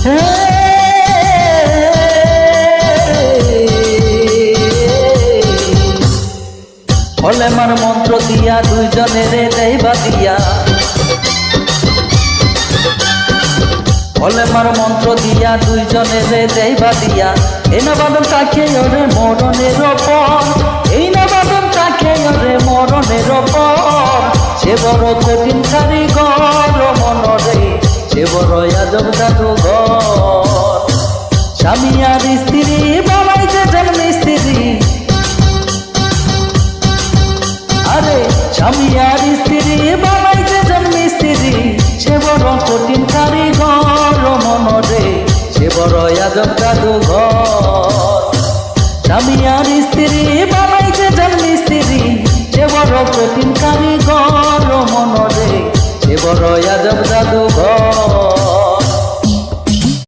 হলে মার মন্ত্র দিয়া দুইজনের দেবা দিয়া, হলে মার মন্ত্র দিয়া দুইজনের দেবা দিয়া, এই না বাদন তাকে ওরে মরণের ওপর, এই না বাদন তাকে ওরে মরণের ওপর। সে বড় কঠিন কারিগর মনরে, সে বড় আজব জাদুঘর। স্বামী আর স্ত্রী বানাইতে জন্ম স্ত্রী, আরে স্বামী আর স্ত্রী বানাইতে জন্ম স্ত্রী। সে বড় কঠিন কারিগর মনরে, সে বড় আজব জাদুঘর। স্বামী আর স্ত্রী বানাই